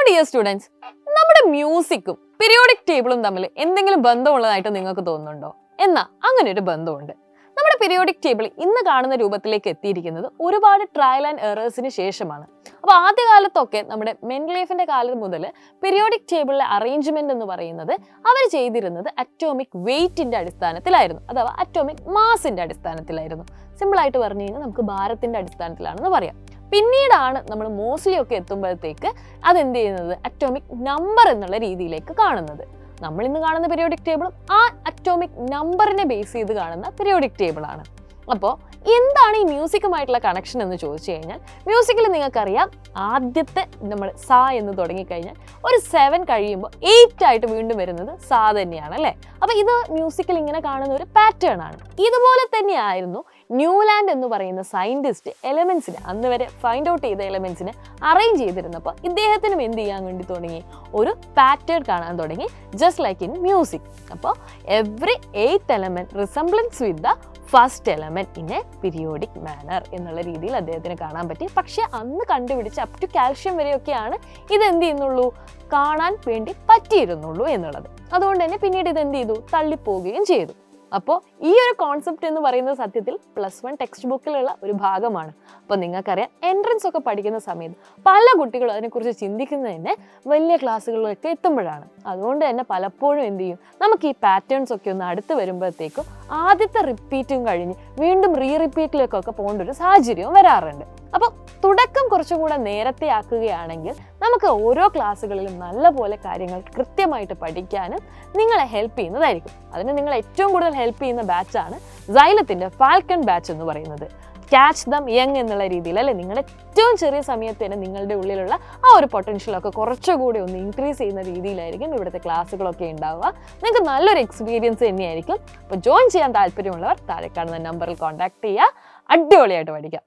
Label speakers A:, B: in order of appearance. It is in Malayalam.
A: ഡിയർ സ്റ്റുഡൻസ്, നമ്മുടെ മ്യൂസിക്കും പീരിയോഡിക് ടേബിളും തമ്മിൽ എന്തെങ്കിലും ബന്ധമുള്ളതായിട്ട് നിങ്ങൾക്ക് തോന്നുന്നുണ്ടോ? എന്നാ അങ്ങനെ ഒരു ബന്ധമുണ്ട്. നമ്മുടെ പീരിയോഡിക് ടേബിൾ ഇന്ന് കാണുന്ന രൂപത്തിലേക്ക് എത്തിയിരിക്കുന്നത് ഒരുപാട് ട്രയൽ ആൻഡ് എറേഴ്സിന് ശേഷമാണ്. അപ്പോൾ ആദ്യകാലത്തൊക്കെ നമ്മുടെ മെൻഡലീഫിന്റെ കാലം മുതൽ പീരിയോഡിക് ടേബിളിലെ അറേഞ്ച്മെന്റ് എന്ന് പറയുന്നത് അവർ ചെയ്തിരുന്നത് അറ്റോമിക് വെയിറ്റിന്റെ അടിസ്ഥാനത്തിലായിരുന്നു, അഥവാ അറ്റോമിക് മാസിന്റെ അടിസ്ഥാനത്തിലായിരുന്നു. സിമ്പിൾ ആയിട്ട് പറഞ്ഞു കഴിഞ്ഞാൽ നമുക്ക് ഭാരത്തിന്റെ അടിസ്ഥാനത്തിലാണെന്ന് പറയാം. പിന്നീടാണ് നമ്മൾ മോസ്റ്റ്ലി ഒക്കെ എത്തുമ്പോഴത്തേക്ക് അതെന്ത് ചെയ്യുന്നത് അറ്റോമിക് നമ്പർ എന്നുള്ള രീതിയിലേക്ക് കാണുന്നത്. നമ്മൾ ഇന്ന് കാണുന്ന പീരിയോഡിക് ടേബിളും ആ അറ്റോമിക് നമ്പറിനെ ബേസ് ചെയ്ത് കാണുന്ന പീരിയോഡിക് ടേബിൾ ആണ്. അപ്പോൾ എന്താണ് ഈ മ്യൂസിക്കുമായിട്ടുള്ള കണക്ഷൻ എന്ന് ചോദിച്ചു കഴിഞ്ഞാൽ, മ്യൂസിക്കിൽ നിങ്ങൾക്കറിയാം ആദ്യത്തെ നമ്മൾ സാ എന്ന് തുടങ്ങിക്കഴിഞ്ഞാൽ ഒരു 7 കഴിയുമ്പോൾ 8 ആയിട്ട് വീണ്ടും വരുന്നത് സാ തന്നെയാണ് അല്ലേ? അപ്പോൾ ഇത് മ്യൂസിക്കിൽ ഇങ്ങനെ കാണുന്ന ഒരു പാറ്റേൺ ആണ്. ഇതുപോലെ തന്നെയായിരുന്നു ന്യൂലാൻഡ് എന്ന് പറയുന്ന സയന്റിസ്റ്റ് എലമെന്റ്സിനെ അന്ന് വരെ ഫൈൻഡ് ഔട്ട് ചെയ്ത എലമെന്റ്സിനെ അറേഞ്ച് ചെയ്തിരുന്നപ്പോൾ ഇദ്ദേഹത്തിനും എന്ത് ചെയ്യാൻ വേണ്ടി തുടങ്ങി, ഒരു പാറ്റേൺ കാണാൻ തുടങ്ങി, ജസ്റ്റ് ലൈക്ക് ഇൻ മ്യൂസിക്. അപ്പോൾ every 8th element resemblance with the first element in a periodic manner എന്നുള്ള രീതിയിൽ അദ്ദേഹത്തിന് കാണാൻ പറ്റി. പക്ഷെ അന്ന് കണ്ടുപിടിച്ച അപ് ടു കാൽഷ്യം വരെയൊക്കെയാണ് ഇത് എന്ത് ചെയ്യുന്നുള്ളൂ, കാണാൻ വേണ്ടി പറ്റിയിരുന്നുള്ളൂ എന്നുള്ളത്. അതുകൊണ്ട് തന്നെ പിന്നീട് ഇത് എന്ത് ചെയ്തു, തള്ളിപ്പോവുകയും ചെയ്തു. അപ്പോൾ ഈ ഒരു കോൺസെപ്റ്റ് എന്ന് പറയുന്നത് സത്യത്തിൽ +1 ടെക്സ്റ്റ് ബുക്കിലുള്ള ഒരു ഭാഗമാണ്. അപ്പോൾ നിങ്ങൾക്കറിയാം എൻട്രൻസ് ഒക്കെ പഠിക്കുന്ന സമയത്ത് പല കുട്ടികളും അതിനെക്കുറിച്ച് ചിന്തിക്കുന്നത് തന്നെ വലിയ ക്ലാസ്സുകളിലൊക്കെ എത്തുമ്പോഴാണ്. അതുകൊണ്ട് തന്നെ പലപ്പോഴും എന്ത് ചെയ്യും, നമുക്ക് ഈ പാറ്റേൺസ് ഒക്കെ ഒന്ന് അടുത്ത് വരുമ്പോഴത്തേക്കും ആദ്യത്തെ റിപ്പീറ്റും കഴിഞ്ഞ് വീണ്ടും റിപ്പീറ്റിലേക്കൊക്കെ പോകേണ്ട ഒരു സാഹചര്യവും വരാറുണ്ട്. അപ്പോൾ തുടക്കം കുറച്ചും കൂടെ നേരത്തെ ആക്കുകയാണെങ്കിൽ നമുക്ക് ഓരോ ക്ലാസ്സുകളിലും നല്ലപോലെ കാര്യങ്ങൾ കൃത്യമായിട്ട് പഠിക്കാനും നിങ്ങളെ ഹെൽപ്പ് ചെയ്യുന്നതായിരിക്കും. അതിന് നിങ്ങളെ ഏറ്റവും കൂടുതൽ ഹെൽപ്പ് ചെയ്യുന്ന ബാച്ചാണ് സൈലത്തിൻ്റെ ഫാൽക്കൺ ബാച്ച് എന്ന് പറയുന്നത്. ക്യാച്ച് ദം യങ് എന്നുള്ള രീതിയിൽ അല്ലെ, നിങ്ങളുടെ ഏറ്റവും ചെറിയ സമയത്ത് തന്നെ നിങ്ങളുടെ ഉള്ളിലുള്ള ആ ഒരു പൊട്ടൻഷ്യലൊക്കെ കുറച്ചുകൂടി ഒന്ന് ഇൻക്രീസ് ചെയ്യുന്ന രീതിയിലായിരിക്കും ഇവിടുത്തെ ക്ലാസ്സുകളൊക്കെ ഉണ്ടാവുക. നിങ്ങൾക്ക് നല്ലൊരു എക്സ്പീരിയൻസ് തന്നെയായിരിക്കും. അപ്പോൾ ജോയിൻ ചെയ്യാൻ താല്പര്യമുള്ളവർ താഴെ കാണുന്ന നമ്പറിൽ കോൺടാക്ട് ചെയ്യുക. അടിപൊളിയായിട്ട് പഠിക്കാം.